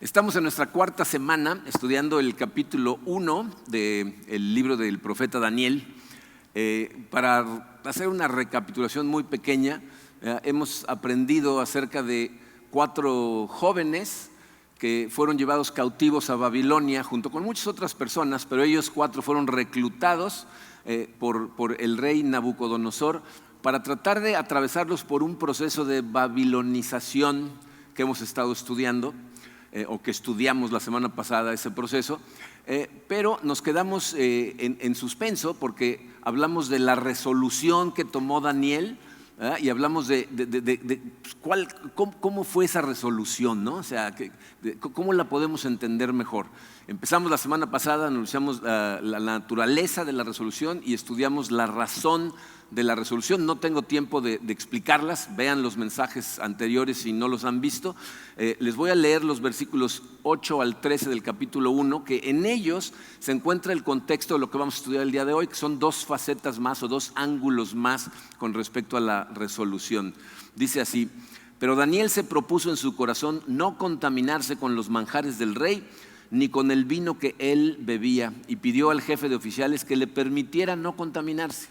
Estamos en nuestra cuarta semana estudiando el capítulo 1 del libro del profeta Daniel. Para hacer una recapitulación muy pequeña, hemos aprendido acerca de 4 jóvenes que fueron llevados cautivos a Babilonia junto con muchas otras personas, pero ellos 4 fueron reclutados por el rey Nabucodonosor para tratar de atravesarlos por un proceso de babilonización que hemos estado estudiando. O que estudiamos la semana pasada ese proceso, pero nos quedamos en suspenso porque hablamos de la resolución que tomó Daniel, ¿verdad? Y hablamos de cómo fue esa resolución, ¿no? O sea, cómo la podemos entender mejor. Empezamos la semana pasada, anunciamos la naturaleza de la resolución y estudiamos la razón de la resolución. No tengo tiempo de explicarlas, vean los mensajes anteriores si no los han visto. Les voy a leer los versículos 8 al 13 del capítulo 1, que en ellos se encuentra el contexto de lo que vamos a estudiar el día de hoy, que son 2 facetas más o 2 ángulos más con respecto a la resolución. Dice así: pero Daniel se propuso en su corazón no contaminarse con los manjares del rey, ni con el vino que él bebía, y pidió al jefe de oficiales que le permitiera no contaminarse.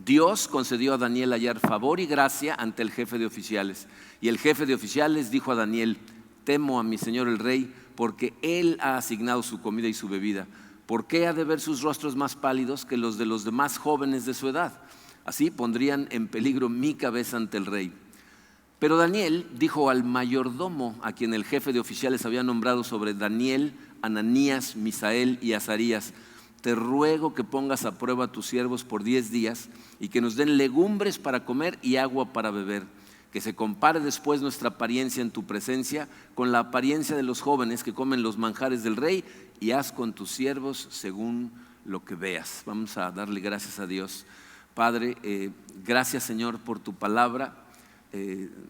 Dios concedió a Daniel hallar favor y gracia ante el jefe de oficiales. Y el jefe de oficiales dijo a Daniel: temo a mi señor el rey, porque él ha asignado su comida y su bebida. ¿Por qué ha de ver sus rostros más pálidos que los de los demás jóvenes de su edad? Así pondrían en peligro mi cabeza ante el rey. Pero Daniel dijo al mayordomo, a quien el jefe de oficiales había nombrado sobre Daniel, Ananías, Misael y Azarías: te ruego que pongas a prueba a tus siervos por 10 días y que nos den legumbres para comer y agua para beber. Que se compare después nuestra apariencia en tu presencia con la apariencia de los jóvenes que comen los manjares del rey, y haz con tus siervos según lo que veas. Vamos a darle gracias a Dios. Padre, gracias Señor por tu palabra.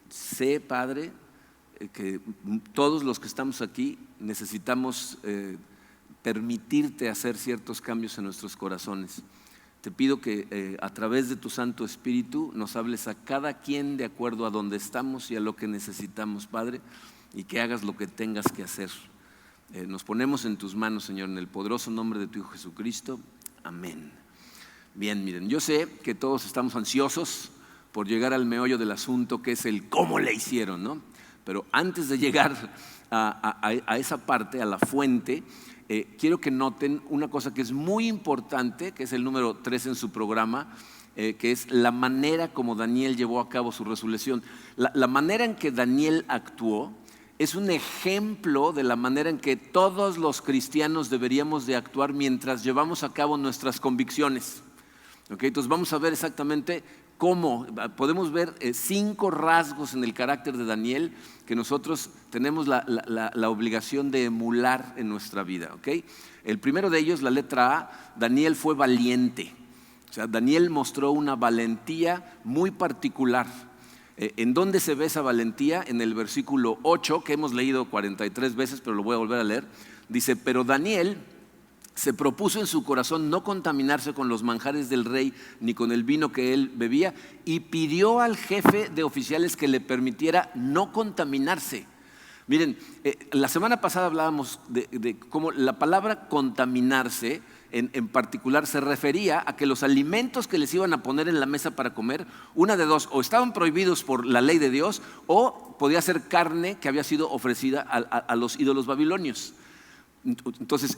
Sé, Padre, que todos los que estamos aquí necesitamos permitirte hacer ciertos cambios en nuestros corazones. Te pido que a través de tu Santo Espíritu nos hables a cada quien de acuerdo a donde estamos y a lo que necesitamos, Padre, y que hagas lo que tengas que hacer. Nos ponemos en tus manos, Señor, en el poderoso nombre de tu Hijo Jesucristo. Amén. Bien, miren, yo sé que todos estamos ansiosos por llegar al meollo del asunto, que es el cómo le hicieron, ¿no? Pero antes de llegar a esa parte, a la fuente, quiero que noten una cosa que es muy importante, que es el número 3 en su programa, que es la manera como Daniel llevó a cabo su resolución. La manera en que Daniel actuó es un ejemplo de la manera en que todos los cristianos deberíamos de actuar mientras llevamos a cabo nuestras convicciones. ¿Okay? Entonces vamos a ver exactamente cómo. Podemos ver 5 rasgos en el carácter de Daniel que nosotros tenemos la obligación de emular en nuestra vida. ¿Okay? El primero de ellos, la letra A: Daniel fue valiente. O sea, Daniel mostró una valentía muy particular. ¿En dónde se ve esa valentía? En el versículo 8, que hemos leído 43 veces, pero lo voy a volver a leer. Dice: pero Daniel se propuso en su corazón no contaminarse con los manjares del rey ni con el vino que él bebía, y pidió al jefe de oficiales que le permitiera no contaminarse. Miren, la semana pasada hablábamos de cómo la palabra contaminarse en particular se refería a que los alimentos que les iban a poner en la mesa para comer, una de dos: o estaban prohibidos por la ley de Dios, o podía ser carne que había sido ofrecida a los ídolos babilonios. Entonces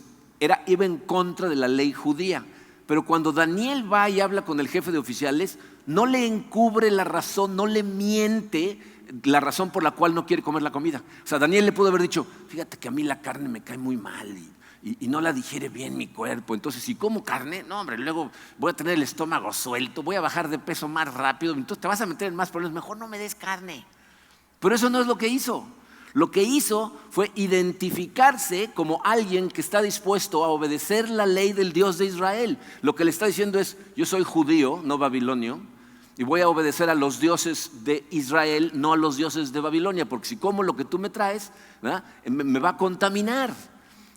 iba en contra de la ley judía. Pero cuando Daniel va y habla con el jefe de oficiales, no le encubre la razón, no le miente la razón por la cual no quiere comer la comida. O sea, Daniel le pudo haber dicho: fíjate que a mí la carne me cae muy mal y no la digiere bien mi cuerpo. Entonces, si como carne, no hombre, luego voy a tener el estómago suelto, voy a bajar de peso más rápido, entonces te vas a meter en más problemas, mejor no me des carne. Pero eso no es lo que hizo. Lo que hizo fue identificarse como alguien que está dispuesto a obedecer la ley del Dios de Israel. Lo que le está diciendo es: yo soy judío, no babilonio, y voy a obedecer a los dioses de Israel, no a los dioses de Babilonia, porque si como lo que tú me traes, ¿verdad?, me va a contaminar,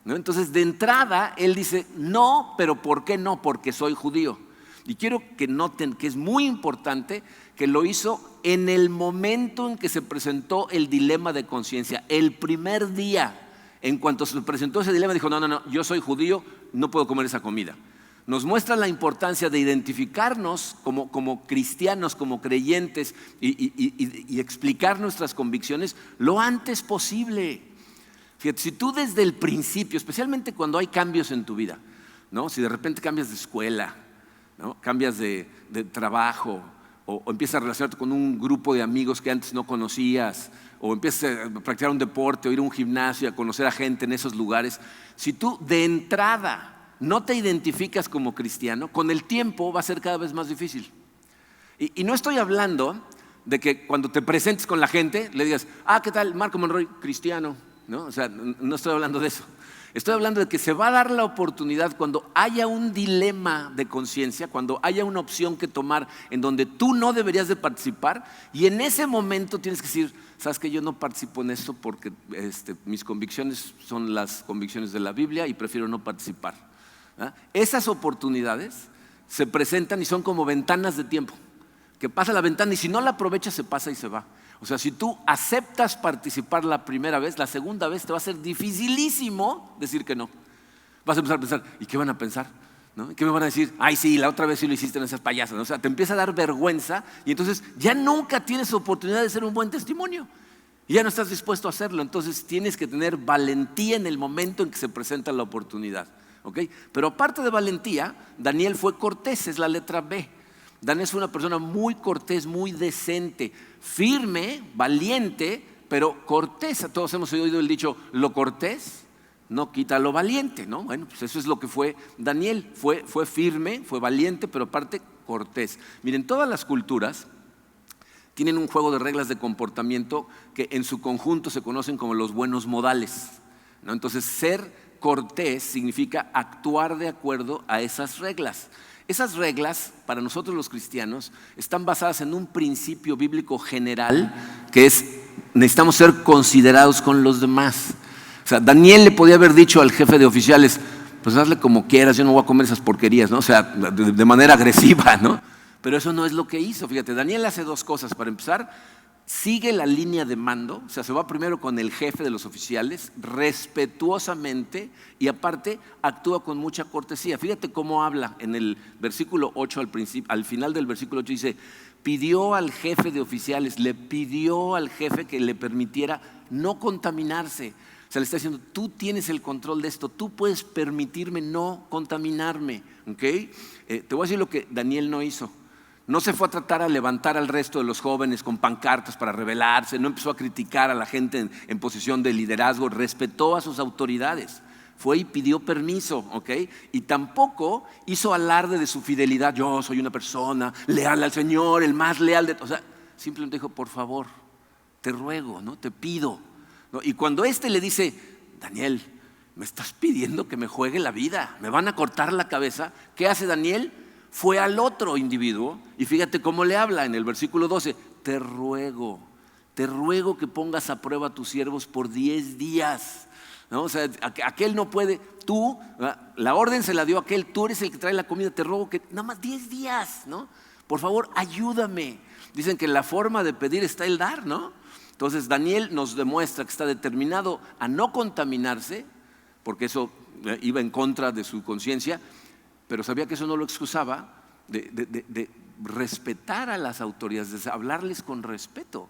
¿no? Entonces, de entrada, él dice: no, pero ¿por qué no? Porque soy judío. Y quiero que noten que es muy importante que lo hizo en el momento en que se presentó el dilema de conciencia, el primer día En cuanto se presentó ese dilema, dijo, no, yo soy judío, no puedo comer esa comida. Nos muestra la importancia de identificarnos como cristianos, como creyentes y explicar nuestras convicciones lo antes posible. Fíjate, si tú desde el principio, especialmente cuando hay cambios en tu vida, ¿no? Si de repente cambias de escuela, ¿no? Cambias de trabajo, o empiezas a relacionarte con un grupo de amigos que antes no conocías, o empiezas a practicar un deporte, o ir a un gimnasio, a conocer a gente en esos lugares. Si tú de entrada no te identificas como cristiano, con el tiempo va a ser cada vez más difícil. Y no estoy hablando de que cuando te presentes con la gente le digas, ¿qué tal? Marco Monroy, cristiano, ¿no? O sea, no estoy hablando de eso. Estoy hablando de que se va a dar la oportunidad cuando haya un dilema de conciencia, cuando haya una opción que tomar en donde tú no deberías de participar, y en ese momento tienes que decir, sabes que yo no participo en esto porque mis convicciones son las convicciones de la Biblia y prefiero no participar. Esas oportunidades se presentan y son como ventanas de tiempo, que pasa la ventana y si no la aprovechas se pasa y se va. O sea, si tú aceptas participar la primera vez, la segunda vez te va a ser dificilísimo decir que no. Vas a empezar a pensar, ¿y qué van a pensar? ¿No? ¿Qué me van a decir? Ay, sí, la otra vez sí lo hiciste en esas payasas, ¿no? O sea, te empieza a dar vergüenza y entonces ya nunca tienes oportunidad de ser un buen testimonio. Y ya no estás dispuesto a hacerlo, entonces tienes que tener valentía en el momento en que se presenta la oportunidad. ¿Okay? Pero aparte de valentía, Daniel fue cortés, es la letra B. Daniel fue una persona muy cortés, muy decente, firme, valiente, pero cortés. Todos hemos oído el dicho, lo cortés no quita lo valiente, ¿no? Bueno, pues eso es lo que fue Daniel. Fue firme, fue valiente, pero aparte cortés. Miren, todas las culturas tienen un juego de reglas de comportamiento que en su conjunto se conocen como los buenos modales, ¿no? Entonces, ser cortés significa actuar de acuerdo a esas reglas. Esas reglas, para nosotros los cristianos, están basadas en un principio bíblico general que es, necesitamos ser considerados con los demás. O sea, Daniel le podía haber dicho al jefe de oficiales, pues hazle como quieras, yo no voy a comer esas porquerías, ¿no? O sea, de manera agresiva, ¿no? Pero eso no es lo que hizo. Fíjate, Daniel hace dos cosas. Para empezar, sigue la línea de mando, o sea, se va primero con el jefe de los oficiales, respetuosamente, y aparte actúa con mucha cortesía. Fíjate cómo habla en el versículo 8 al final del versículo 8 dice, pidió al jefe de oficiales, le pidió al jefe que le permitiera no contaminarse. O sea, le está diciendo, tú tienes el control de esto, tú puedes permitirme no contaminarme. ¿Okay? Te voy a decir lo que Daniel no hizo. No se fue a tratar a levantar al resto de los jóvenes con pancartas para rebelarse, no empezó a criticar a la gente en posición de liderazgo, respetó a sus autoridades, fue y pidió permiso, ¿ok? Y tampoco hizo alarde de su fidelidad, yo soy una persona leal al Señor, el más leal de todos. O sea, simplemente dijo, por favor, te ruego, ¿no? Te pido, ¿no? Y cuando le dice, Daniel, me estás pidiendo que me juegue la vida, me van a cortar la cabeza, ¿qué hace Daniel? Fue al otro individuo y fíjate cómo le habla en el versículo 12, te ruego que pongas a prueba a tus siervos por 10 días, ¿no? O sea, aquel no puede, tú, la orden se la dio a aquel, tú eres el que trae la comida, te ruego que nada más 10 días, ¿no? Por favor, ayúdame. Dicen que la forma de pedir está el dar, ¿no? Entonces Daniel nos demuestra que está determinado a no contaminarse, porque eso iba en contra de su conciencia, pero sabía que eso no lo excusaba de respetar a las autoridades, de hablarles con respeto.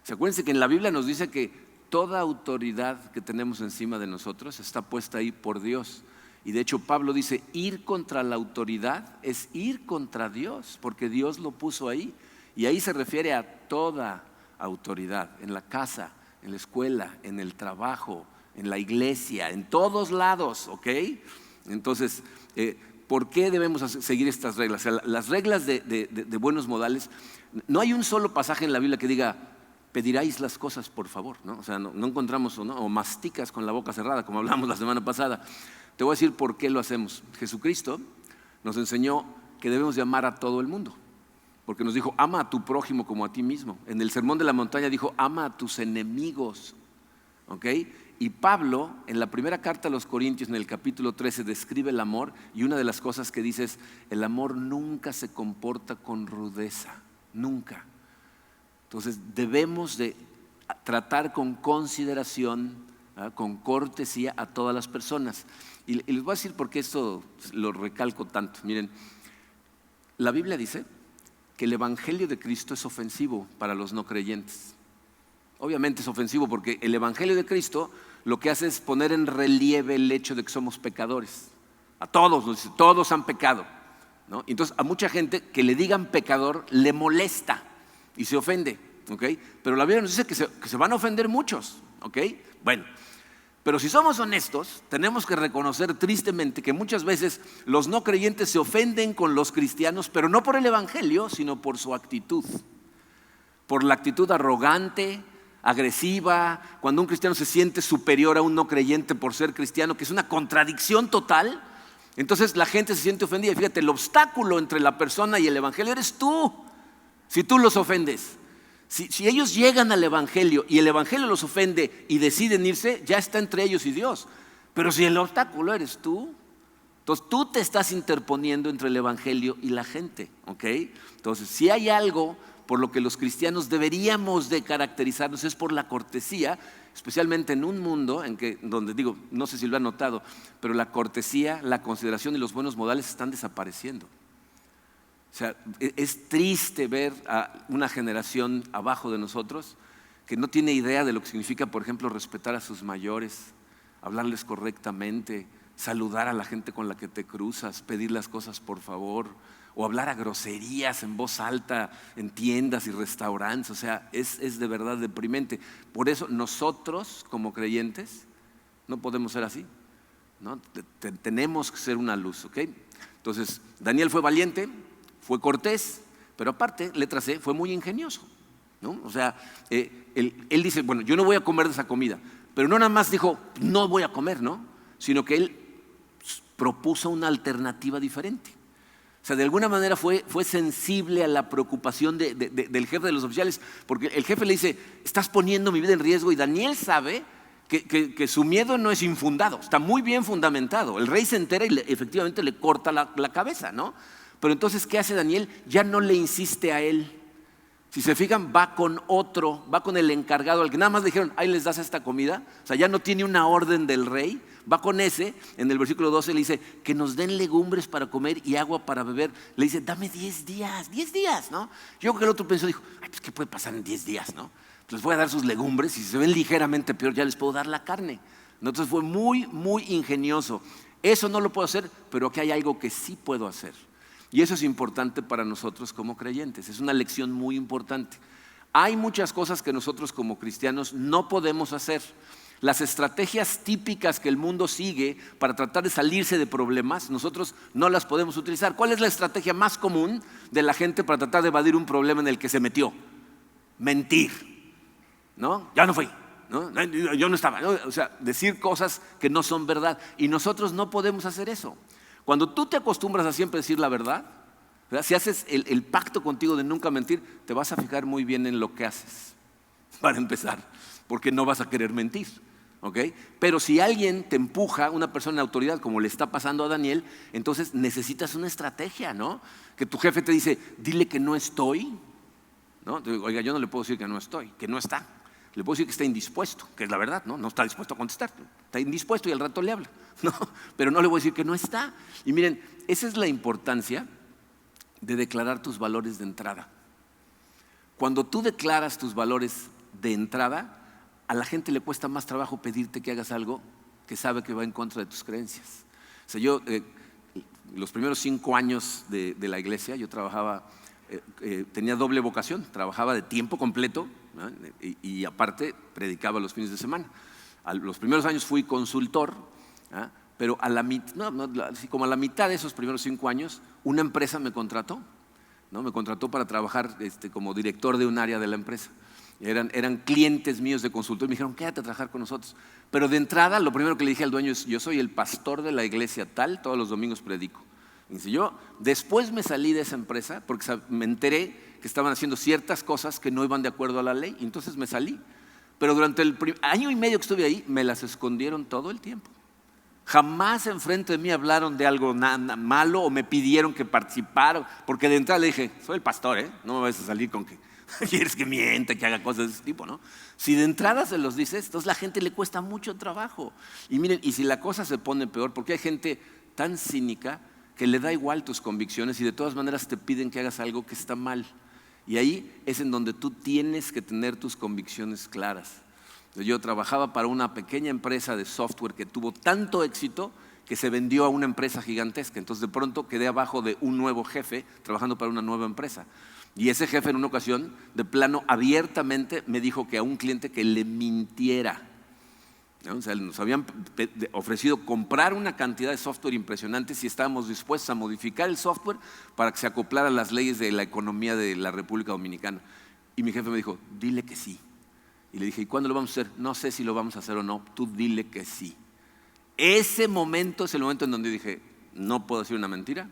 ¿Se acuérdense que en la Biblia nos dice que toda autoridad que tenemos encima de nosotros está puesta ahí por Dios? Y de hecho Pablo dice, ir contra la autoridad es ir contra Dios, porque Dios lo puso ahí. Y ahí se refiere a toda autoridad, en la casa, en la escuela, en el trabajo, en la iglesia, en todos lados, ¿ok? Entonces, ¿por qué debemos seguir estas reglas? O sea, las reglas de buenos modales, no hay un solo pasaje en la Biblia que diga, pediráis las cosas por favor, ¿no? O sea, no encontramos, ¿no? O masticas con la boca cerrada, como hablamos la semana pasada. Te voy a decir por qué lo hacemos. Jesucristo nos enseñó que debemos de amar a todo el mundo, porque nos dijo, ama a tu prójimo como a ti mismo. En el Sermón de la Montaña dijo, ama a tus enemigos, ¿ok? Y Pablo, en la primera carta a los Corintios, en el capítulo 13, describe el amor y una de las cosas que dice es, el amor nunca se comporta con rudeza, nunca. Entonces debemos de tratar con consideración con cortesía a todas las personas. Y les voy a decir por qué esto lo recalco tanto. Miren, la Biblia dice que el evangelio de Cristo es ofensivo para los no creyentes. Obviamente es ofensivo porque el evangelio de Cristo lo que hace es poner en relieve el hecho de que somos pecadores. A todos, nos dice, todos han pecado, ¿no? Entonces a mucha gente que le digan pecador le molesta y se ofende, ¿ok? Pero la Biblia nos dice que se van a ofender muchos, ¿ok? Bueno, pero si somos honestos, tenemos que reconocer tristemente que muchas veces los no creyentes se ofenden con los cristianos, pero no por el evangelio, sino por su actitud. Por la actitud arrogante, agresiva, cuando un cristiano se siente superior a un no creyente por ser cristiano, que es una contradicción total. Entonces la gente se siente ofendida. Fíjate, el obstáculo entre la persona y el evangelio eres tú, si tú los ofendes. Si ellos llegan al evangelio y el evangelio los ofende y deciden irse, ya está entre ellos y Dios. Pero si el obstáculo eres tú, entonces tú te estás interponiendo entre el evangelio y la gente, ¿ok? Entonces, si hay algo por lo que los cristianos deberíamos de caracterizarnos es por la cortesía, especialmente en un mundo donde digo, no sé si lo han notado, pero la cortesía, la consideración y los buenos modales están desapareciendo. O sea, es triste ver a una generación abajo de nosotros que no tiene idea de lo que significa, por ejemplo, respetar a sus mayores, hablarles correctamente, saludar a la gente con la que te cruzas, pedir las cosas por favor, o hablar a groserías en voz alta en tiendas y restaurantes. O sea, es de verdad deprimente. Por eso nosotros como creyentes no podemos ser así, ¿no? Tenemos que ser una luz, ¿ok? Entonces, Daniel fue valiente, fue cortés, pero aparte, letra C, fue muy ingenioso, ¿no? O sea, él dice, bueno, yo no voy a comer de esa comida, pero no nada más dijo, no voy a comer, ¿no? Sino que él propuso una alternativa diferente. O sea, de alguna manera fue sensible a la preocupación del jefe de los oficiales, porque el jefe le dice, estás poniendo mi vida en riesgo, y Daniel sabe que su miedo no es infundado, está muy bien fundamentado. El rey se entera y efectivamente le corta la cabeza, ¿no? Pero entonces, ¿qué hace Daniel? Ya no le insiste a él. Si se fijan, va con otro, va con el encargado, al que nada más le dijeron, ahí les das esta comida. O sea, ya no tiene una orden del rey. Va con ese, en el versículo 12 le dice, que nos den legumbres para comer y agua para beber. Le dice, dame 10 días, ¿no? Yo creo que el otro pensó, dijo, ay, pues ¿qué puede pasar en 10 días, no? Les voy a dar sus legumbres y si se ven ligeramente peor, ya les puedo dar la carne. Entonces fue muy, muy ingenioso. Eso no lo puedo hacer, pero aquí hay algo que sí puedo hacer. Y eso es importante para nosotros como creyentes, es una lección muy importante. Hay muchas cosas que nosotros como cristianos no podemos hacer. Las estrategias típicas que el mundo sigue para tratar de salirse de problemas, nosotros no las podemos utilizar. ¿Cuál es la estrategia más común de la gente para tratar de evadir un problema en el que se metió? Mentir, ¿no? Ya no fui, ¿no? Yo no estaba, ¿no? O sea, decir cosas que no son verdad. Y nosotros no podemos hacer eso. Cuando tú te acostumbras a siempre decir la verdad, ¿verdad? Si haces el pacto contigo de nunca mentir, te vas a fijar muy bien en lo que haces, para empezar, porque no vas a querer mentir, ¿ok? Pero si alguien te empuja, una persona en autoridad, como le está pasando a Daniel, entonces necesitas una estrategia, ¿no? Que tu jefe te dice, dile que no estoy, ¿no? Oiga, yo no le puedo decir que no estoy, que no está. Le puedo decir que está indispuesto, que es la verdad, ¿no? No está dispuesto a contestar, está indispuesto y al rato le habla, ¿no? Pero no le voy a decir que no está. Y miren, esa es la importancia de declarar tus valores de entrada. Cuando tú declaras tus valores de entrada, a la gente le cuesta más trabajo pedirte que hagas algo que sabe que va en contra de tus creencias. O sea, yo, los primeros 5 años de la iglesia, yo trabajaba, tenía doble vocación, trabajaba de tiempo completo, ¿no? y aparte predicaba los fines de semana. Los primeros años fui consultor, ¿no? Pero como a la mitad de esos primeros 5 años, una empresa me contrató, ¿no? Me contrató para trabajar como director de un área de la empresa. Eran clientes míos de consultor y me dijeron, quédate a trabajar con nosotros. Pero de entrada, lo primero que le dije al dueño es, yo soy el pastor de la iglesia tal, todos los domingos predico. Y dice, yo después me salí de esa empresa porque me enteré que estaban haciendo ciertas cosas que no iban de acuerdo a la ley, y entonces me salí. Pero durante el año y medio que estuve ahí, me las escondieron todo el tiempo. Jamás enfrente de mí hablaron de algo malo o me pidieron que participara, porque de entrada le dije, soy el pastor, no me vas a salir con que Quieres que mienta, que haga cosas de ese tipo, ¿no? Si de entrada se los dices, entonces a la gente le cuesta mucho trabajo. Y miren, y si la cosa se pone peor, porque hay gente tan cínica que le da igual tus convicciones y de todas maneras te piden que hagas algo que está mal. Y ahí es en donde tú tienes que tener tus convicciones claras. Yo trabajaba para una pequeña empresa de software que tuvo tanto éxito que se vendió a una empresa gigantesca. Entonces de pronto quedé abajo de un nuevo jefe trabajando para una nueva empresa. Y ese jefe en una ocasión, de plano, abiertamente me dijo que a un cliente que le mintiera, ¿no? O sea, nos habían ofrecido comprar una cantidad de software impresionante si estábamos dispuestos a modificar el software para que se acoplara a las leyes de la economía de la República Dominicana. Y mi jefe me dijo, dile que sí. Y le dije, ¿y cuándo lo vamos a hacer? No sé si lo vamos a hacer o no, tú dile que sí. Ese momento es el momento en donde dije, no puedo decir una mentira.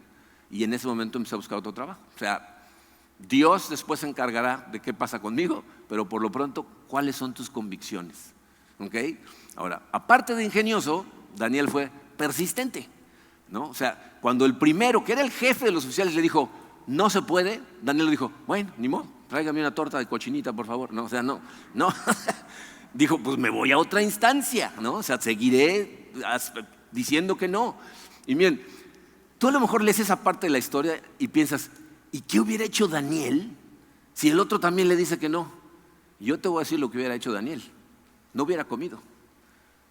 Y en ese momento empecé a buscar otro trabajo. O sea, Dios después se encargará de qué pasa conmigo, pero por lo pronto, ¿cuáles son tus convicciones? ¿Okay? Ahora, aparte de ingenioso, Daniel fue persistente, ¿no? O sea, cuando el primero, que era el jefe de los oficiales, le dijo, no se puede, Daniel le dijo, bueno, ni modo, tráigame una torta de cochinita, por favor. No, o sea, no. Dijo, pues me voy a otra instancia, ¿no? O sea, seguiré diciendo que no. Y miren, tú a lo mejor lees esa parte de la historia y piensas, ¿y qué hubiera hecho Daniel si el otro también le dice que no? Yo te voy a decir lo que hubiera hecho Daniel. No hubiera comido.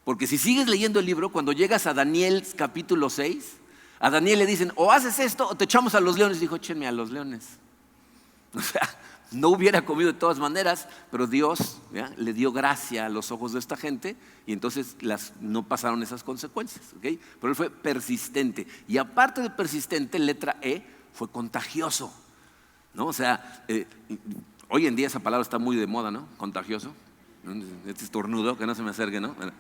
Porque si sigues leyendo el libro, cuando llegas a Daniel capítulo 6, a Daniel le dicen, o haces esto o te echamos a los leones. Dijo, échenme a los leones. O sea, no hubiera comido de todas maneras, pero Dios, ¿ya?, le dio gracia a los ojos de esta gente y entonces no pasaron esas consecuencias, ¿okay? Pero él fue persistente. Y aparte de persistente, letra E, fue contagioso, ¿no? O sea, hoy en día esa palabra está muy de moda, ¿no? Contagioso. Este estornudo, que no se me acerque, ¿no? Bueno,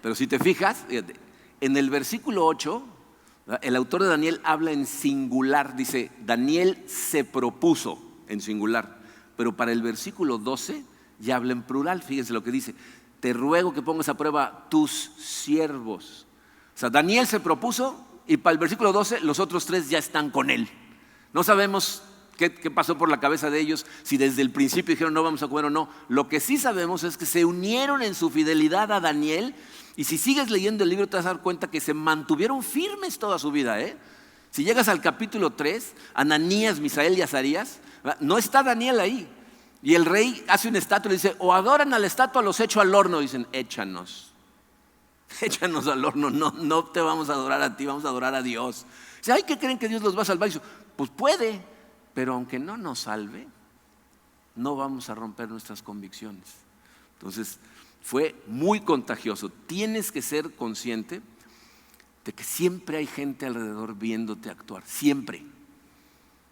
pero si te fijas, fíjate, en el versículo 8, ¿verdad?, el autor de Daniel habla en singular, dice, Daniel se propuso en singular, pero para el versículo 12 ya habla en plural. Fíjense lo que dice, te ruego que pongas a prueba tus siervos. O sea, Daniel se propuso y para el versículo 12 los otros tres ya están con él. No sabemos qué pasó por la cabeza de ellos, si desde el principio dijeron no vamos a comer o no. Lo que sí sabemos es que se unieron en su fidelidad a Daniel, y si sigues leyendo el libro te vas a dar cuenta que se mantuvieron firmes toda su vida, ¿eh? Si llegas al capítulo 3, Ananías, Misael y Azarías, no está Daniel ahí. Y el rey hace una estatua y le dice, o adoran a la estatua o los echo al horno. Dicen, échanos al horno, no te vamos a adorar a ti, vamos a adorar a Dios. Dice, ay, ¿qué creen que Dios los va a salvar? Y dice, pues puede, pero aunque no nos salve, no vamos a romper nuestras convicciones. Entonces, fue muy contagioso. Tienes que ser consciente de que siempre hay gente alrededor viéndote actuar, siempre.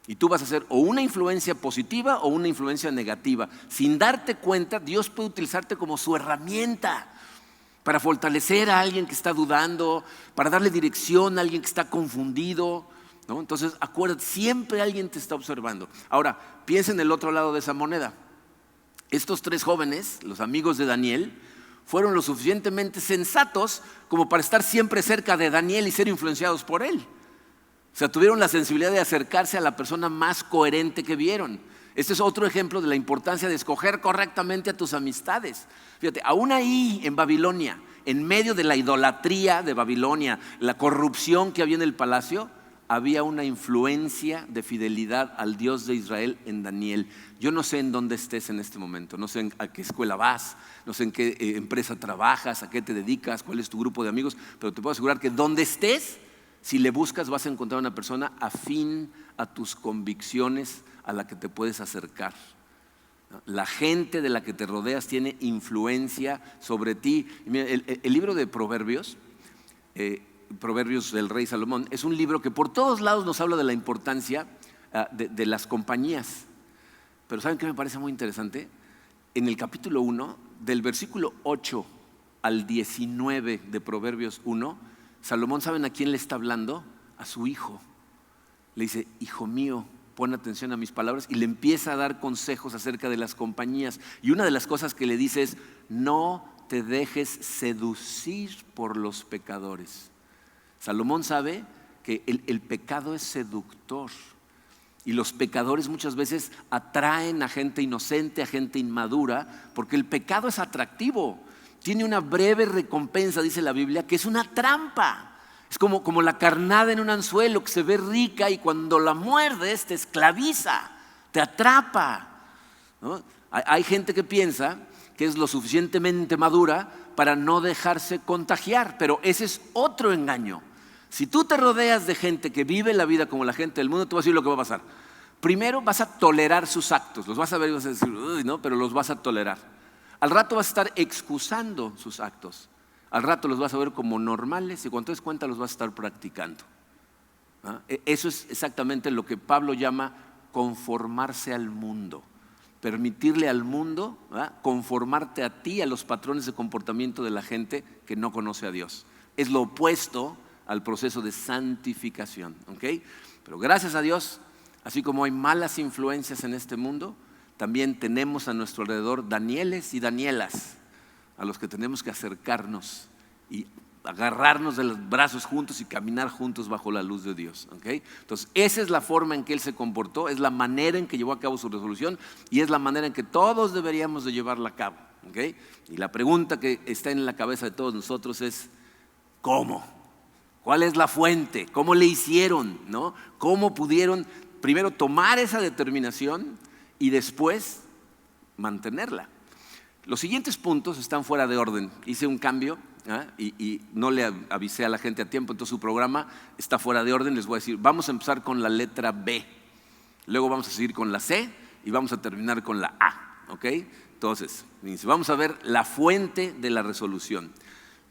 Y tú vas a ser o una influencia positiva o una influencia negativa. Sin darte cuenta, Dios puede utilizarte como su herramienta para fortalecer a alguien que está dudando, para darle dirección a alguien que está confundido, ¿no? Entonces, acuérdate, siempre alguien te está observando. Ahora, piensa en el otro lado de esa moneda. Estos tres jóvenes, los amigos de Daniel, fueron lo suficientemente sensatos como para estar siempre cerca de Daniel y ser influenciados por él. O sea, tuvieron la sensibilidad de acercarse a la persona más coherente que vieron. Este es otro ejemplo de la importancia de escoger correctamente a tus amistades. Fíjate, aún ahí en Babilonia, en medio de la idolatría de Babilonia, la corrupción que había en el palacio, había una influencia de fidelidad al Dios de Israel en Daniel. Yo no sé en dónde estés en este momento, no sé a qué escuela vas, no sé en qué empresa trabajas, a qué te dedicas, cuál es tu grupo de amigos, pero te puedo asegurar que donde estés, si le buscas vas a encontrar una persona afín a tus convicciones a la que te puedes acercar. La gente de la que te rodeas tiene influencia sobre ti. Mira, el libro de Proverbios, Proverbios del rey Salomón, es un libro que por todos lados nos habla de la importancia de las compañías. Pero ¿saben qué me parece muy interesante? En el capítulo 1, del versículo 8 al 19 de Proverbios 1, Salomón, ¿saben a quién le está hablando? A su hijo. Le dice, hijo mío, pon atención a mis palabras, y le empieza a dar consejos acerca de las compañías. Y una de las cosas que le dice es, no te dejes seducir por los pecadores. Salomón sabe que el pecado es seductor. Y los pecadores muchas veces atraen a gente inocente, a gente inmadura, porque el pecado es atractivo. Tiene una breve recompensa, dice la Biblia, que es una trampa. Es como la carnada en un anzuelo que se ve rica y cuando la muerdes te esclaviza, te atrapa, ¿no? Hay gente que piensa que es lo suficientemente madura para no dejarse contagiar, pero ese es otro engaño. Si tú te rodeas de gente que vive la vida como la gente del mundo, te voy a decir lo que va a pasar. Primero vas a tolerar sus actos, los vas a ver y vas a decir, uy, no, pero los vas a tolerar. Al rato vas a estar excusando sus actos. Al rato los vas a ver como normales y cuando te des cuenta los vas a estar practicando. ¿Ah? Eso es exactamente lo que Pablo llama conformarse al mundo. Permitirle al mundo, ¿ah?, conformarte a ti, a los patrones de comportamiento de la gente que no conoce a Dios. Es lo opuesto al proceso de santificación, ¿ok? Pero gracias a Dios, así como hay malas influencias en este mundo, también tenemos a nuestro alrededor Danieles y Danielas, a los que tenemos que acercarnos y agarrarnos de los brazos juntos y caminar juntos bajo la luz de Dios, ¿okay? Entonces esa es la forma en que él se comportó, es la manera en que llevó a cabo su resolución y es la manera en que todos deberíamos de llevarla a cabo, ¿okay? Y la pregunta que está en la cabeza de todos nosotros es ¿cómo? ¿Cuál es la fuente? ¿Cómo le hicieron? ¿No? ¿Cómo pudieron primero tomar esa determinación y después mantenerla? Los siguientes puntos están fuera de orden. Hice un cambio y no le avisé a la gente a tiempo, entonces su programa está fuera de orden. Les voy a decir, vamos a empezar con la letra B, luego vamos a seguir con la C y vamos a terminar con la A, ¿ok? Entonces, vamos a ver la fuente de la resolución.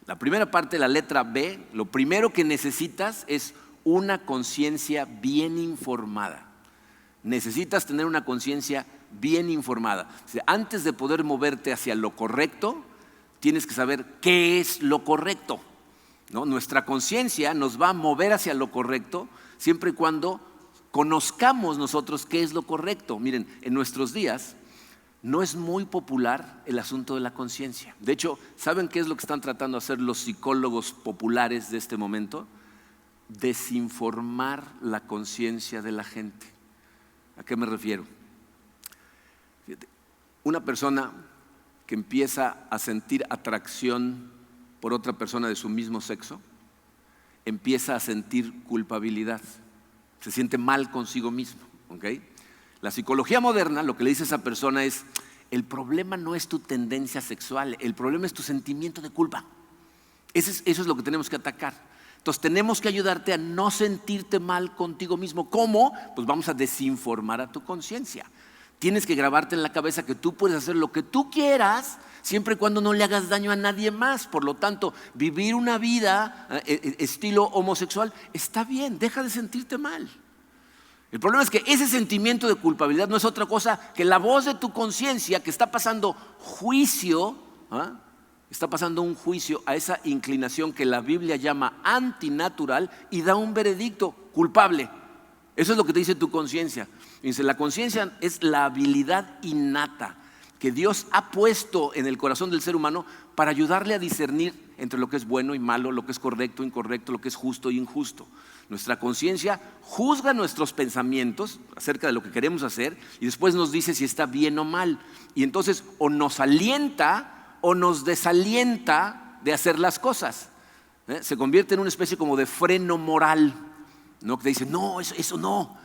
La primera parte de la letra B, lo primero que necesitas es una conciencia bien informada. Necesitas tener una conciencia bien informada. O sea, antes de poder moverte hacia lo correcto, tienes que saber qué es lo correcto, ¿no? Nuestra conciencia nos va a mover hacia lo correcto siempre y cuando conozcamos nosotros qué es lo correcto. Miren, en nuestros días no es muy popular el asunto de la conciencia. De hecho, ¿saben qué es lo que están tratando de hacer los psicólogos populares de este momento? Desinformar la conciencia de la gente. ¿A qué me refiero? Fíjate, una persona que empieza a sentir atracción por otra persona de su mismo sexo, empieza a sentir culpabilidad, se siente mal consigo mismo, ¿ok? La psicología moderna lo que le dice a esa persona es, el problema no es tu tendencia sexual, el problema es tu sentimiento de culpa. Eso es lo que tenemos que atacar. Entonces tenemos que ayudarte a no sentirte mal contigo mismo. ¿Cómo? Pues vamos a desinformar a tu conciencia. Tienes que grabarte en la cabeza que tú puedes hacer lo que tú quieras siempre y cuando no le hagas daño a nadie más. Por lo tanto, vivir una vida estilo homosexual está bien, deja de sentirte mal. El problema es que ese sentimiento de culpabilidad no es otra cosa que la voz de tu conciencia que está pasando juicio, está pasando un juicio a esa inclinación que la Biblia llama antinatural y da un veredicto culpable. Eso es lo que te dice tu conciencia. Dice, la conciencia es la habilidad innata que Dios ha puesto en el corazón del ser humano para ayudarle a discernir entre lo que es bueno y malo, lo que es correcto e incorrecto, lo que es justo e injusto. Nuestra conciencia juzga nuestros pensamientos acerca de lo que queremos hacer y después nos dice si está bien o mal. Y entonces o nos alienta o nos desalienta de hacer las cosas. Se convierte en una especie como de freno moral, ¿no? Que te dice, no, eso no.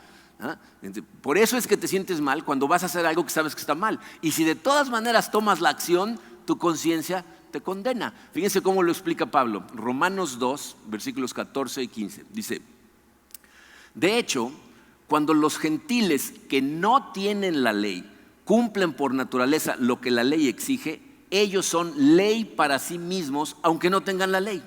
Por eso es que te sientes mal cuando vas a hacer algo que sabes que está mal. Y si de todas maneras tomas la acción, tu conciencia te condena. Fíjense cómo lo explica Pablo. Romanos 2, versículos 14 y 15. Dice, de hecho, cuando los gentiles que no tienen la ley cumplen por naturaleza lo que la ley exige, ellos son ley para sí mismos, aunque no tengan la ley.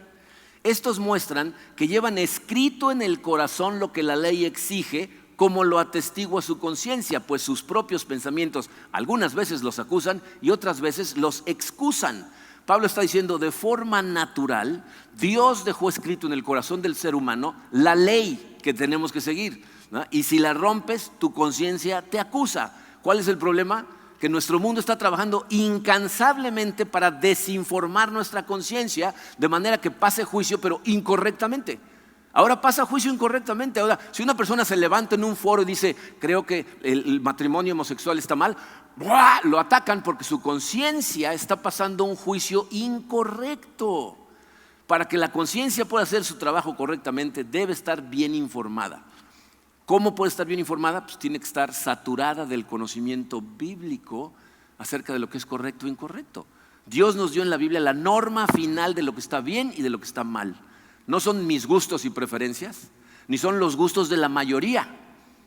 Estos muestran que llevan escrito en el corazón lo que la ley exige, como lo atestigua su conciencia, pues sus propios pensamientos algunas veces los acusan y otras veces los excusan. Pablo está diciendo, de forma natural, Dios dejó escrito en el corazón del ser humano la ley que tenemos que seguir, ¿no? Y si la rompes, tu conciencia te acusa. ¿Cuál es el problema? Que nuestro mundo está trabajando incansablemente para desinformar nuestra conciencia de manera que pase juicio, pero incorrectamente. Ahora pasa juicio incorrectamente. Ahora, si una persona se levanta en un foro y dice, creo que el matrimonio homosexual está mal, ¡buah!, lo atacan porque su conciencia está pasando un juicio incorrecto. Para que la conciencia pueda hacer su trabajo correctamente, debe estar bien informada. ¿Cómo puede estar bien informada? Pues tiene que estar saturada del conocimiento bíblico acerca de lo que es correcto e incorrecto. Dios nos dio en la Biblia la norma final de lo que está bien y de lo que está mal. No son mis gustos y preferencias, ni son los gustos de la mayoría.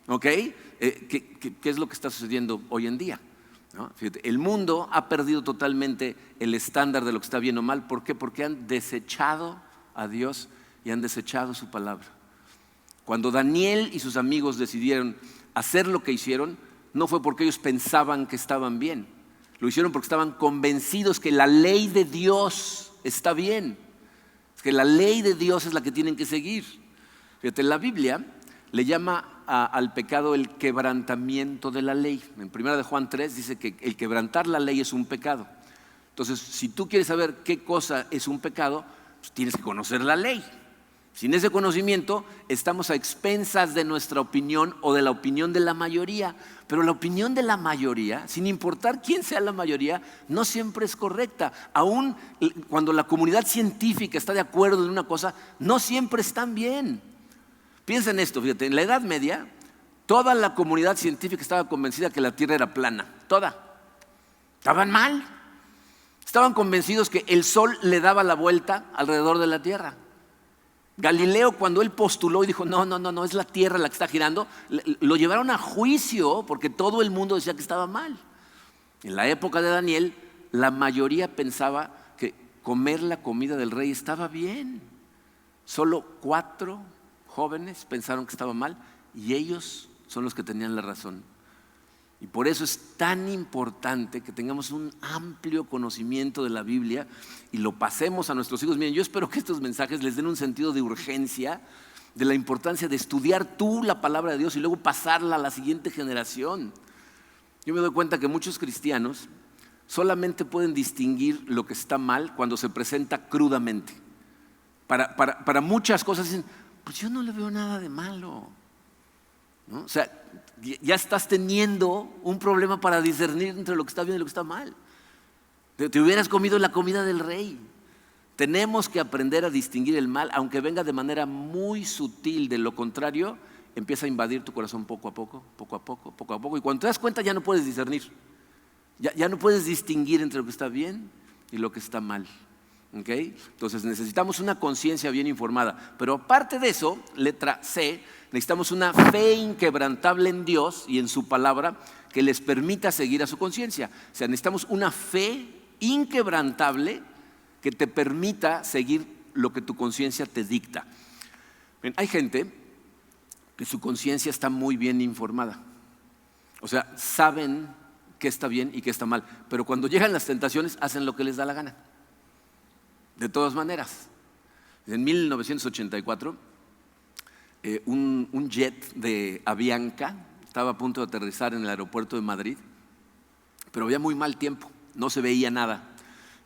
¿Ok? ¿Qué es lo que está sucediendo hoy en día? ¿No? Fíjate, el mundo ha perdido totalmente el estándar de lo que está bien o mal. ¿Por qué? Porque han desechado a Dios y han desechado su palabra. Cuando Daniel y sus amigos decidieron hacer lo que hicieron, no fue porque ellos pensaban que estaban bien. Lo hicieron porque estaban convencidos que la ley de Dios está bien. Que la ley de Dios es la que tienen que seguir. Fíjate, la Biblia le llama al pecado el quebrantamiento de la ley. En 1 de Juan 3 dice que el quebrantar la ley es un pecado. Entonces, si tú quieres saber qué cosa es un pecado, pues tienes que conocer la ley. Sin ese conocimiento, estamos a expensas de nuestra opinión o de la opinión de la mayoría. Pero la opinión de la mayoría, sin importar quién sea la mayoría, no siempre es correcta. Aún cuando la comunidad científica está de acuerdo en una cosa, no siempre están bien. Piensa en esto, fíjate, en la Edad Media, toda la comunidad científica estaba convencida que la Tierra era plana. Toda. Estaban mal. Estaban convencidos que el Sol le daba la vuelta alrededor de la Tierra. Galileo, cuando él postuló y dijo, no, es la Tierra la que está girando, lo llevaron a juicio porque todo el mundo decía que estaba mal. En la época de Daniel, la mayoría pensaba que comer la comida del rey estaba bien. Solo 4 jóvenes pensaron que estaba mal y ellos son los que tenían la razón. Y por eso es tan importante que tengamos un amplio conocimiento de la Biblia y lo pasemos a nuestros hijos. Miren, yo espero que estos mensajes les den un sentido de urgencia, de la importancia de estudiar tú la palabra de Dios y luego pasarla a la siguiente generación. Yo me doy cuenta que muchos cristianos solamente pueden distinguir lo que está mal cuando se presenta crudamente. Para muchas cosas dicen, pues yo no le veo nada de malo, ¿no? O sea, ya estás teniendo un problema para discernir entre lo que está bien y lo que está mal. Te hubieras comido la comida del rey. Tenemos que aprender a distinguir el mal, aunque venga de manera muy sutil. De lo contrario, empieza a invadir tu corazón poco a poco. Y cuando te das cuenta ya no puedes discernir. Ya no puedes distinguir entre lo que está bien y lo que está mal. ¿Okay? Entonces necesitamos una conciencia bien informada. Pero aparte de eso, letra C, necesitamos una fe inquebrantable en Dios y en su palabra que les permita seguir a su conciencia. O sea, necesitamos una fe inquebrantable que te permita seguir lo que tu conciencia te dicta. Bien, hay gente que su conciencia está muy bien informada. O sea, saben qué está bien y qué está mal. Pero cuando llegan las tentaciones, hacen lo que les da la gana. De todas maneras, en 1984, un jet de Avianca estaba a punto de aterrizar en el aeropuerto de Madrid, pero había muy mal tiempo, no se veía nada.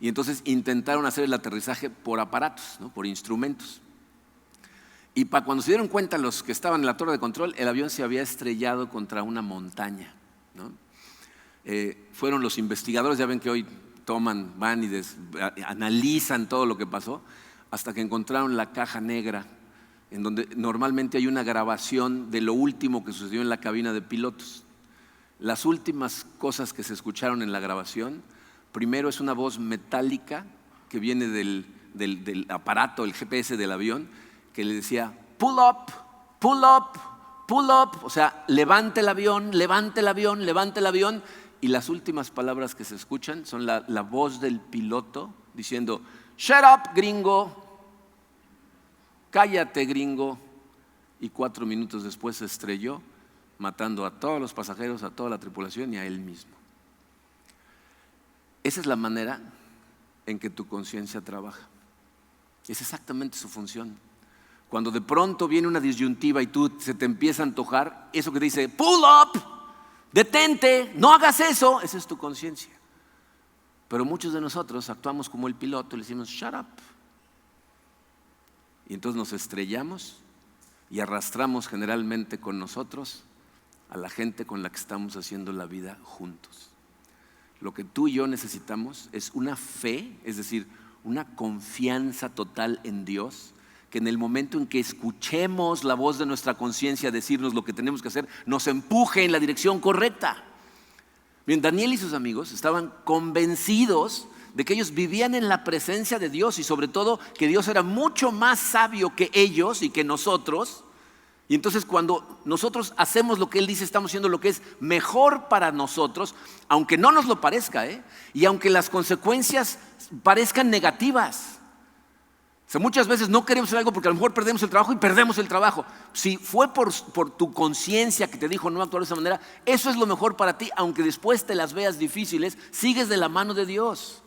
Y entonces intentaron hacer el aterrizaje por aparatos, ¿no? Por instrumentos. Y cuando se dieron cuenta los que estaban en la torre de control, el avión se había estrellado contra una montaña, ¿no? Fueron los investigadores, ya ven que hoy van y analizan todo lo que pasó, hasta que encontraron la caja negra, en donde normalmente hay una grabación de lo último que sucedió en la cabina de pilotos. Las últimas cosas que se escucharon en la grabación, primero es una voz metálica que viene del aparato, el GPS del avión, que le decía, pull up, pull up, pull up, o sea, levante el avión, levante el avión, levante el avión. Y las últimas palabras que se escuchan son la voz del piloto diciendo, shut up, gringo, cállate, gringo. Y 4 minutos después se estrelló, matando a todos los pasajeros, a toda la tripulación y a él mismo. Esa es la manera en que tu conciencia trabaja. Es exactamente su función. Cuando de pronto viene una disyuntiva y se te empieza a antojar, eso que te dice, pull up, detente, no hagas eso, esa es tu conciencia. Pero muchos de nosotros actuamos como el piloto y le decimos, shut up. Y entonces nos estrellamos y arrastramos generalmente con nosotros a la gente con la que estamos haciendo la vida juntos. Lo que tú y yo necesitamos es una fe, es decir, una confianza total en Dios, que en el momento en que escuchemos la voz de nuestra conciencia decirnos lo que tenemos que hacer, nos empuje en la dirección correcta. Bien, Daniel y sus amigos estaban convencidos de que ellos vivían en la presencia de Dios y sobre todo que Dios era mucho más sabio que ellos y que nosotros. Y entonces cuando nosotros hacemos lo que Él dice, estamos haciendo lo que es mejor para nosotros, aunque no nos lo parezca, y aunque las consecuencias parezcan negativas. O sea, muchas veces no queremos hacer algo porque a lo mejor perdemos el trabajo y perdemos el trabajo. Si fue por tu conciencia que te dijo no actuar de esa manera, eso es lo mejor para ti, aunque después te las veas difíciles, sigues de la mano de Dios.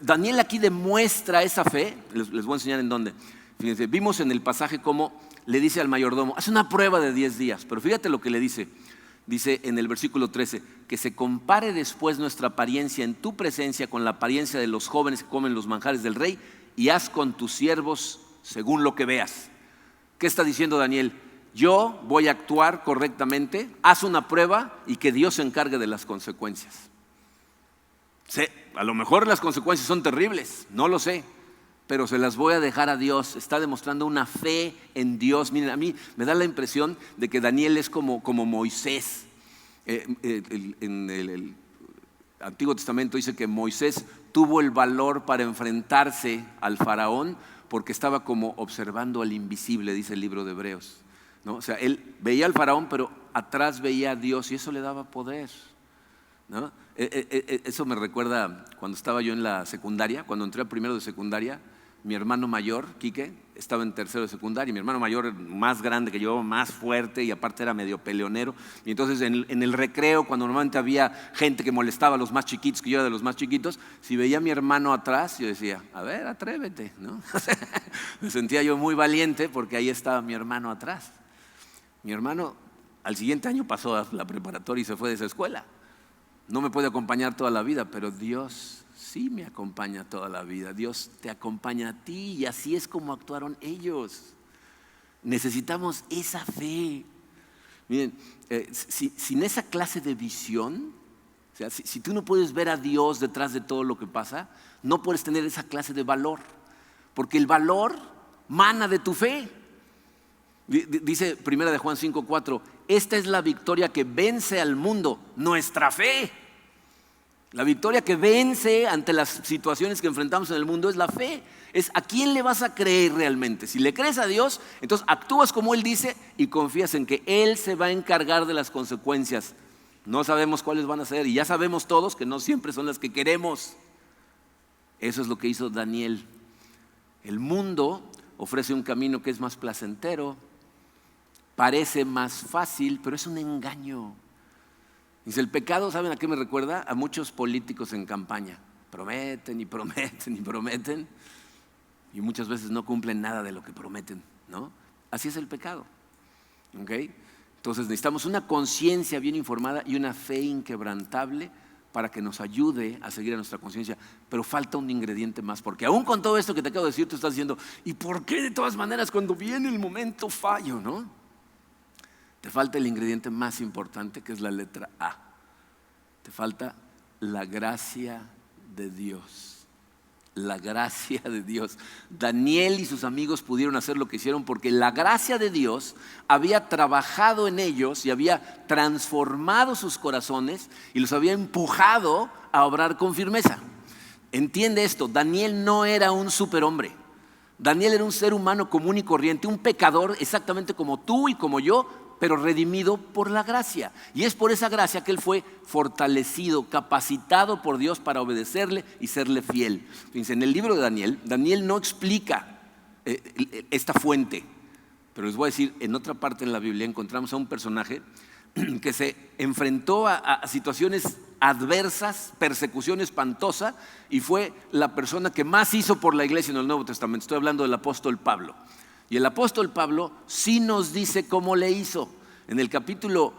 Daniel aquí demuestra esa fe. Les voy a enseñar en dónde. Fíjense, vimos en el pasaje cómo le dice al mayordomo, haz una prueba de 10 días, pero fíjate lo que le dice. Dice en el versículo 13, que se compare después nuestra apariencia en tu presencia con la apariencia de los jóvenes que comen los manjares del rey, y haz con tus siervos según lo que veas. ¿Qué está diciendo Daniel? Yo voy a actuar correctamente, haz una prueba y que Dios se encargue de las consecuencias. A lo mejor las consecuencias son terribles, no lo sé, pero se las voy a dejar a Dios. Está demostrando una fe en Dios. Miren, a mí me da la impresión de que Daniel es como Moisés. En el Antiguo Testamento dice que Moisés tuvo el valor para enfrentarse al faraón porque estaba como observando al invisible, dice el libro de Hebreos, ¿no? O sea, él veía al faraón, pero atrás veía a Dios y eso le daba poder, ¿no? Eso me recuerda cuando estaba yo en la secundaria, cuando entré a primero de secundaria. Mi hermano mayor, Quique, estaba en tercero de secundaria. Mi hermano mayor, más grande que yo, más fuerte y aparte era medio peleonero. Y entonces en el recreo, cuando normalmente había gente que molestaba a los más chiquitos, que yo era de los más chiquitos, si veía a mi hermano atrás, yo decía, a ver, atrévete, ¿no? Me sentía yo muy valiente porque ahí estaba mi hermano atrás. Mi hermano al siguiente año pasó a la preparatoria y se fue de esa escuela. No me puede acompañar toda la vida, pero Dios sí me acompaña toda la vida. Dios te acompaña a ti y así es como actuaron ellos. Necesitamos esa fe. Miren, sin esa clase de visión, o sea, si tú no puedes ver a Dios detrás de todo lo que pasa, no puedes tener esa clase de valor, porque el valor mana de tu fe. Dice 1 Juan 5:4, esta es la victoria que vence al mundo, nuestra fe. La victoria que vence ante las situaciones que enfrentamos en el mundo es la fe. Es a quién le vas a creer realmente. Si le crees a Dios, entonces actúas como Él dice y confías en que Él se va a encargar de las consecuencias. No sabemos cuáles van a ser y ya sabemos todos que no siempre son las que queremos. Eso es lo que hizo Daniel. El mundo ofrece un camino que es más placentero, parece más fácil, pero es un engaño. Dice, el pecado, ¿saben a qué me recuerda? A muchos políticos en campaña. Prometen y prometen y prometen y muchas veces no cumplen nada de lo que prometen, ¿no? Así es el pecado, ¿ok? Entonces necesitamos una conciencia bien informada y una fe inquebrantable para que nos ayude a seguir a nuestra conciencia. Pero falta un ingrediente más, porque aún con todo esto que te acabo de decir, tú estás diciendo, ¿y por qué de todas maneras cuando viene el momento fallo, no? Te falta el ingrediente más importante, que es la letra A. Te falta la gracia de Dios. La gracia de Dios. Daniel y sus amigos pudieron hacer lo que hicieron porque la gracia de Dios había trabajado en ellos y había transformado sus corazones y los había empujado a obrar con firmeza. Entiende esto, Daniel no era un superhombre. Daniel era un ser humano común y corriente, un pecador exactamente como tú y como yo, pero redimido por la gracia. Y es por esa gracia que él fue fortalecido, capacitado por Dios para obedecerle y serle fiel. Fíjense, en el libro de Daniel, Daniel no explica esta fuente, pero les voy a decir, en otra parte en la Biblia encontramos a un personaje que se enfrentó a situaciones adversas, persecución espantosa, y fue la persona que más hizo por la iglesia en el Nuevo Testamento. Estoy hablando del apóstol Pablo. Y el apóstol Pablo sí nos dice cómo le hizo. En el capítulo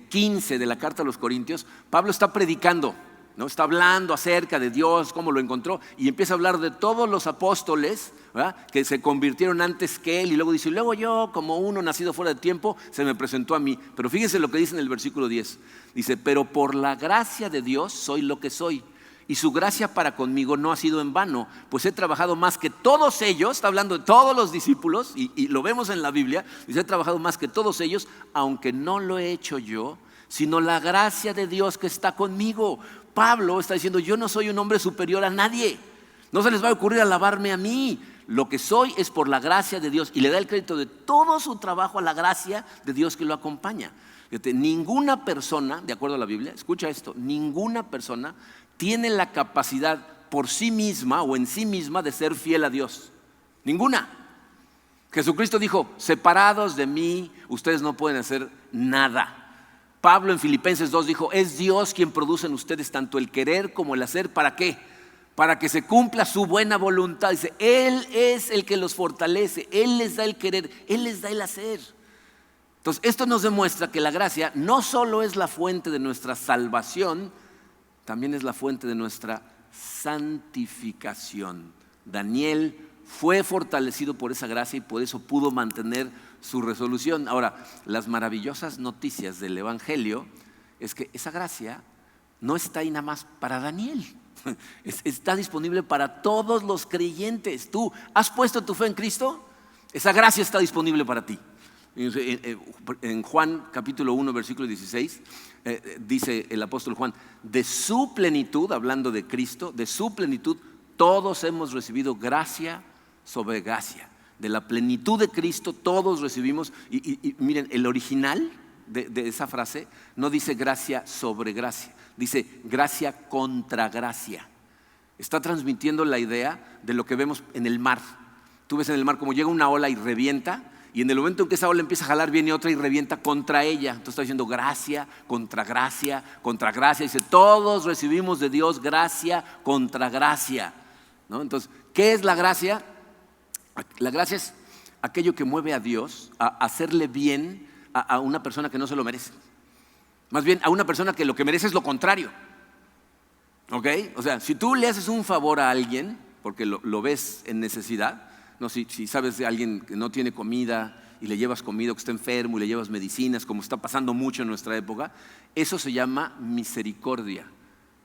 15 de la carta a los Corintios, Pablo está predicando, ¿no? Está hablando acerca de Dios, cómo lo encontró, y empieza a hablar de todos los apóstoles, ¿verdad?, que se convirtieron antes que él, y luego dice, y luego yo, como uno nacido fuera de tiempo, se me presentó a mí. Pero fíjense lo que dice en el versículo 10. Dice, pero por la gracia de Dios soy lo que soy, y su gracia para conmigo no ha sido en vano, pues he trabajado más que todos ellos. Está hablando de todos los discípulos, y lo vemos en la Biblia. Dice, he trabajado más que todos ellos, aunque no lo he hecho yo, sino la gracia de Dios que está conmigo. Pablo está diciendo, yo no soy un hombre superior a nadie. No se les va a ocurrir alabarme a mí. Lo que soy es por la gracia de Dios. Y le da el crédito de todo su trabajo a la gracia de Dios que lo acompaña. Fíjate, ninguna persona, de acuerdo a la Biblia, escucha esto, ninguna persona tiene la capacidad por sí misma o en sí misma de ser fiel a Dios. Ninguna. Jesucristo dijo, separados de mí, ustedes no pueden hacer nada. Pablo en Filipenses 2 dijo, es Dios quien produce en ustedes tanto el querer como el hacer. ¿Para qué? Para que se cumpla su buena voluntad. Dice, Él es el que los fortalece, Él les da el querer, Él les da el hacer. Entonces, esto nos demuestra que la gracia no solo es la fuente de nuestra salvación, también es la fuente de nuestra santificación. Daniel fue fortalecido por esa gracia y por eso pudo mantener su resolución. Ahora, las maravillosas noticias del Evangelio es que esa gracia no está ahí nada más para Daniel. Está disponible para todos los creyentes. ¿Tú has puesto tu fe en Cristo? Esa gracia está disponible para ti. En Juan capítulo 1 versículo 16 dice el apóstol Juan, de su plenitud, hablando de Cristo, de su plenitud todos hemos recibido gracia sobre gracia. De la plenitud de Cristo todos recibimos. Y miren, el original de esa frase no dice gracia sobre gracia, dice gracia contra gracia. Está transmitiendo la idea de lo que vemos en el mar. Tú ves en el mar como llega una ola y revienta, y en el momento en que esa ola empieza a jalar, viene otra y revienta contra ella. Entonces está diciendo gracia contra gracia contra gracia. Dice, todos recibimos de Dios gracia contra gracia, ¿no? Entonces, ¿qué es la gracia? La gracia es aquello que mueve a Dios a hacerle bien a una persona que no se lo merece. Más bien a una persona que lo que merece es lo contrario. ¿Ok? O sea, si tú le haces un favor a alguien porque lo ves en necesidad, no, si sabes de alguien que no tiene comida y le llevas comida, o que está enfermo y le llevas medicinas, como está pasando mucho en nuestra época, eso se llama misericordia.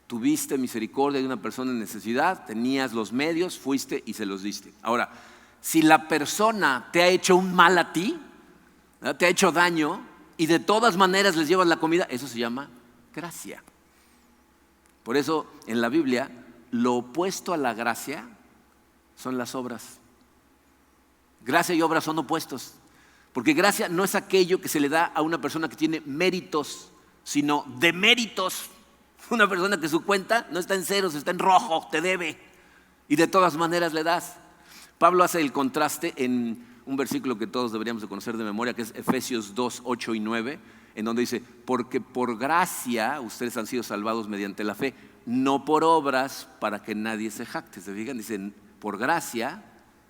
Tuviste misericordia de una persona en necesidad, tenías los medios, fuiste y se los diste. Ahora, si la persona te ha hecho un mal a ti, ¿verdad?, te ha hecho daño y de todas maneras les llevas la comida, eso se llama gracia. Por eso en la Biblia lo opuesto a la gracia son las obras. Gracia y obras son opuestos, porque gracia no es aquello que se le da a una persona que tiene méritos, sino deméritos. Una persona que su cuenta no está en ceros, está en rojo, te debe, y de todas maneras le das. Pablo hace el contraste en un versículo que todos deberíamos de conocer de memoria, que es Efesios 2, 8 y 9, en donde dice, porque por gracia ustedes han sido salvados mediante la fe, no por obras para que nadie se jacte. ¿Se fijan? Dicen, por gracia,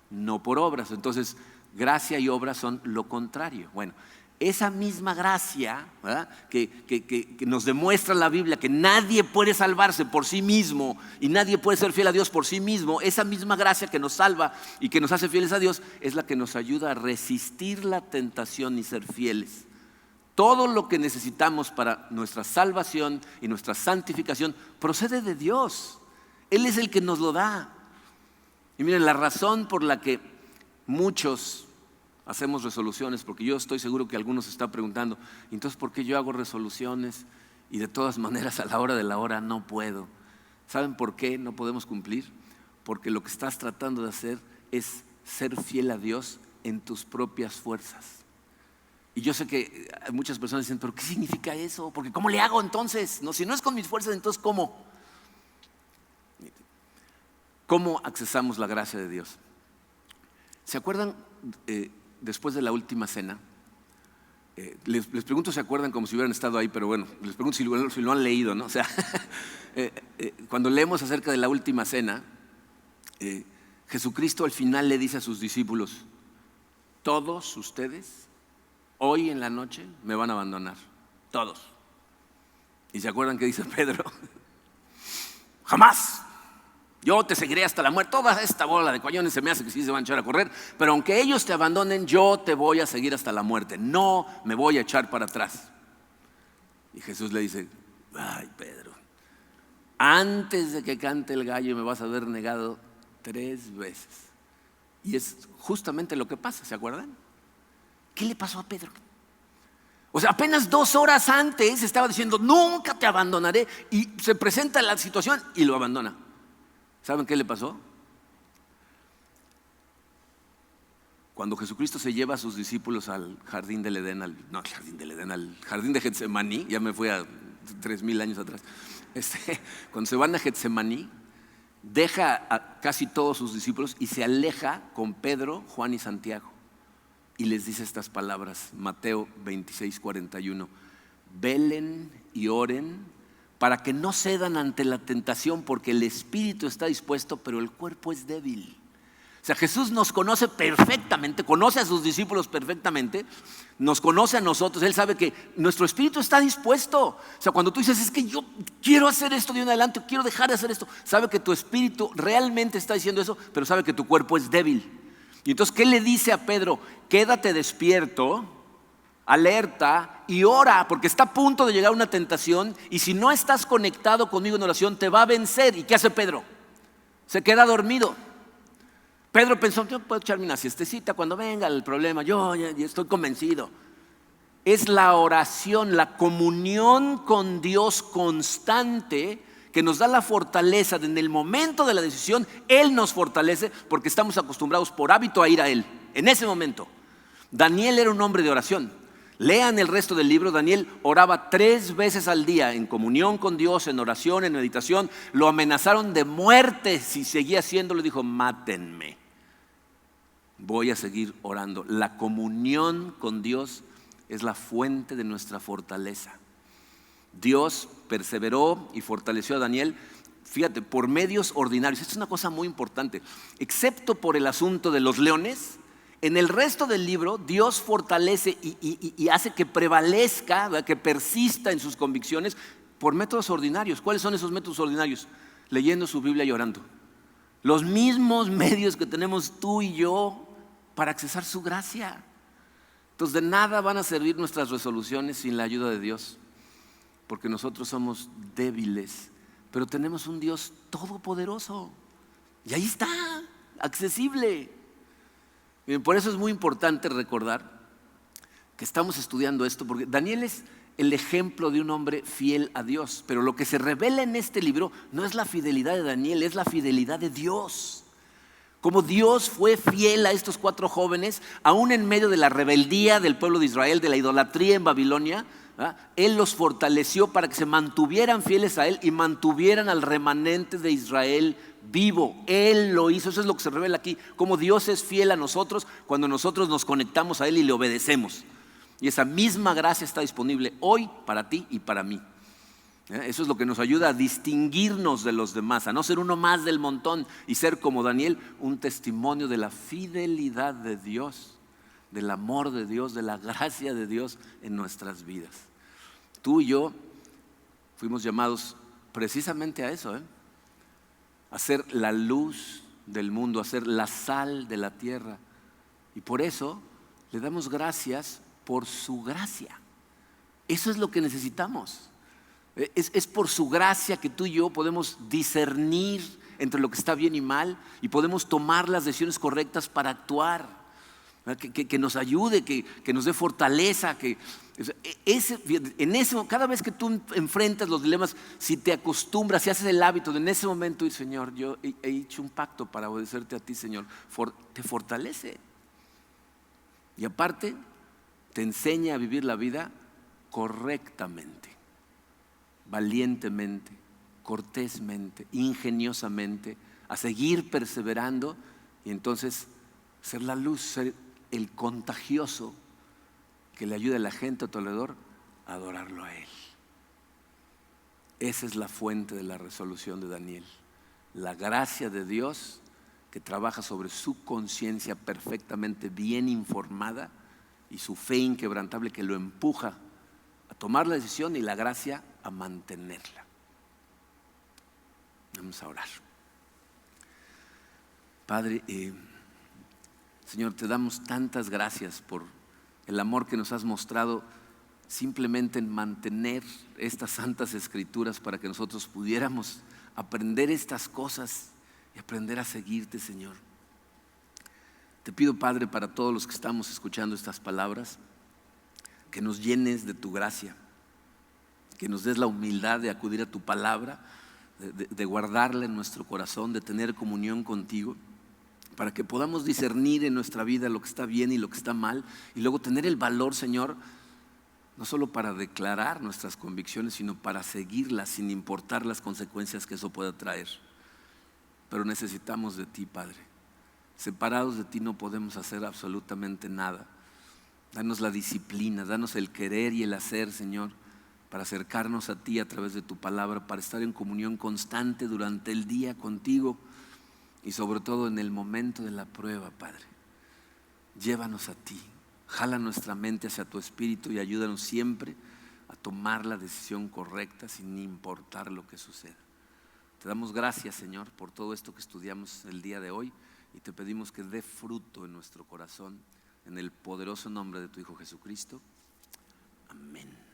no por obras. Entonces, gracia y obras son lo contrario. Bueno, esa misma gracia, ¿verdad?, que nos demuestra la Biblia que nadie puede salvarse por sí mismo y nadie puede ser fiel a Dios por sí mismo, esa misma gracia que nos salva y que nos hace fieles a Dios es la que nos ayuda a resistir la tentación y ser fieles. Todo lo que necesitamos para nuestra salvación y nuestra santificación procede de Dios. Él es el que nos lo da. Y miren, la razón por la que muchos hacemos resoluciones, porque yo estoy seguro que algunos se están preguntando, entonces ¿por qué yo hago resoluciones y de todas maneras a la hora de la hora no puedo? ¿Saben por qué no podemos cumplir? Porque lo que estás tratando de hacer es ser fiel a Dios en tus propias fuerzas. Y yo sé que muchas personas dicen, ¿pero qué significa eso? Porque ¿cómo le hago entonces? No, si no es con mis fuerzas, entonces ¿cómo? ¿Cómo accesamos la gracia de Dios? ¿Se acuerdan después de la última cena? Les pregunto si se acuerdan, como si hubieran estado ahí, pero bueno, les pregunto si lo han leído, ¿no? O sea, cuando leemos acerca de la última cena, Jesucristo al final le dice a sus discípulos, todos ustedes hoy en la noche me van a abandonar, todos. ¿Y se acuerdan qué dice Pedro? jamás. Yo te seguiré hasta la muerte. Toda esta bola de coyones se me hace que sí se van a echar a correr, pero aunque ellos te abandonen, yo te voy a seguir hasta la muerte. No me voy a echar para atrás. Y Jesús le dice: ay, Pedro, antes de que cante el gallo me vas a haber negado 3 veces. Y es justamente lo que pasa, ¿se acuerdan? ¿Qué le pasó a Pedro? O sea, apenas 2 horas antes estaba diciendo: nunca te abandonaré, y se presenta la situación y lo abandona. ¿Saben qué le pasó? Cuando Jesucristo se lleva a sus discípulos al jardín del Edén, al jardín de Getsemaní, ya me fui a 3000 años atrás. Cuando se van a Getsemaní, deja a casi todos sus discípulos y se aleja con Pedro, Juan y Santiago. Y les dice estas palabras, Mateo 26:41: velen y oren para que no cedan ante la tentación, porque el espíritu está dispuesto, pero el cuerpo es débil. O sea, Jesús nos conoce perfectamente, conoce a sus discípulos perfectamente, nos conoce a nosotros. Él sabe que nuestro espíritu está dispuesto. O sea, cuando tú dices: es que yo quiero hacer esto de en adelante, quiero dejar de hacer esto, sabe que tu espíritu realmente está diciendo eso, pero sabe que tu cuerpo es débil. Y entonces, ¿qué le dice a Pedro? Quédate despierto, alerta y ora, porque está a punto de llegar una tentación, y si no estás conectado conmigo en oración te va a vencer. ¿Y qué hace Pedro? Se queda dormido. Pedro pensó: yo puedo echarme una siestecita cuando venga el problema, yo ya estoy convencido. Es la oración, la comunión con Dios constante que nos da la fortaleza de, en el momento de la decisión, Él nos fortalece porque estamos acostumbrados por hábito a ir a Él. En ese momento, Daniel era un hombre de oración. Lean el resto del libro. Daniel oraba 3 veces al día en comunión con Dios, en oración, en meditación. Lo amenazaron de muerte si seguía haciéndolo. Dijo: mátenme, voy a seguir orando. La comunión con Dios es la fuente de nuestra fortaleza. Dios perseveró y fortaleció a Daniel, fíjate, por medios ordinarios. Esto es una cosa muy importante. Excepto por el asunto de los leones, en el resto del libro Dios fortalece y hace que prevalezca, ¿verdad?, que persista en sus convicciones por métodos ordinarios. ¿Cuáles son esos métodos ordinarios? Leyendo su Biblia y orando. Los mismos medios que tenemos tú y yo para accesar su gracia. Entonces, de nada van a servir nuestras resoluciones sin la ayuda de Dios, porque nosotros somos débiles, pero tenemos un Dios todopoderoso y ahí está, accesible. Bien, por eso es muy importante recordar que estamos estudiando esto, porque Daniel es el ejemplo de un hombre fiel a Dios, pero lo que se revela en este libro no es la fidelidad de Daniel, es la fidelidad de Dios. Como Dios fue fiel a estos 4 jóvenes, aún en medio de la rebeldía del pueblo de Israel, de la idolatría en Babilonia, ¿verdad?, Él los fortaleció para que se mantuvieran fieles a Él y mantuvieran al remanente de Israel vivo. Él lo hizo. Eso es lo que se revela aquí, como Dios es fiel a nosotros cuando nosotros nos conectamos a Él y le obedecemos. Y esa misma gracia está disponible hoy para ti y para mí. Eso es lo que nos ayuda a distinguirnos de los demás, a no ser uno más del montón y ser como Daniel, un testimonio de la fidelidad de Dios, del amor de Dios, de la gracia de Dios en nuestras vidas. Tú y yo fuimos llamados precisamente a eso, a ser la luz del mundo, a ser la sal de la tierra. Y por eso le damos gracias por su gracia. Eso es lo que necesitamos. Es por su gracia que tú y yo podemos discernir entre lo que está bien y mal y podemos tomar las decisiones correctas para actuar, que nos ayude, que nos dé fortaleza. Cada vez que tú enfrentas los dilemas, si te acostumbras, si haces el hábito de en ese momento, y Señor, yo he hecho un pacto para obedecerte a ti, Señor, te fortalece. Y aparte, te enseña a vivir la vida correctamente, valientemente, cortésmente, ingeniosamente, a seguir perseverando y entonces ser la luz, ser el contagioso que le ayude a la gente a tu alrededor a adorarlo a Él. Esa es la fuente de la resolución de Daniel, la gracia de Dios que trabaja sobre su conciencia perfectamente bien informada y su fe inquebrantable que lo empuja a tomar la decisión y la gracia a mantenerla. Vamos a orar. Padre, Señor, te damos tantas gracias por el amor que nos has mostrado simplemente en mantener estas santas escrituras para que nosotros pudiéramos aprender estas cosas y aprender a seguirte, Señor. Te pido, Padre, para todos los que estamos escuchando estas palabras, que nos llenes de tu gracia, que nos des la humildad de acudir a tu palabra, de guardarla en nuestro corazón, de tener comunión contigo, para que podamos discernir en nuestra vida lo que está bien y lo que está mal, y luego tener el valor, Señor, no solo para declarar nuestras convicciones, sino para seguirlas sin importar las consecuencias que eso pueda traer. Pero necesitamos de ti, Padre. Separados de ti no podemos hacer absolutamente nada. Danos la disciplina, danos el querer y el hacer, Señor, para acercarnos a ti a través de tu palabra, para estar en comunión constante durante el día contigo y sobre todo en el momento de la prueba, Padre. Llévanos a ti, jala nuestra mente hacia tu espíritu y ayúdanos siempre a tomar la decisión correcta sin importar lo que suceda. Te damos gracias, Señor, por todo esto que estudiamos el día de hoy y te pedimos que dé fruto en nuestro corazón, en el poderoso nombre de tu Hijo Jesucristo. Amén.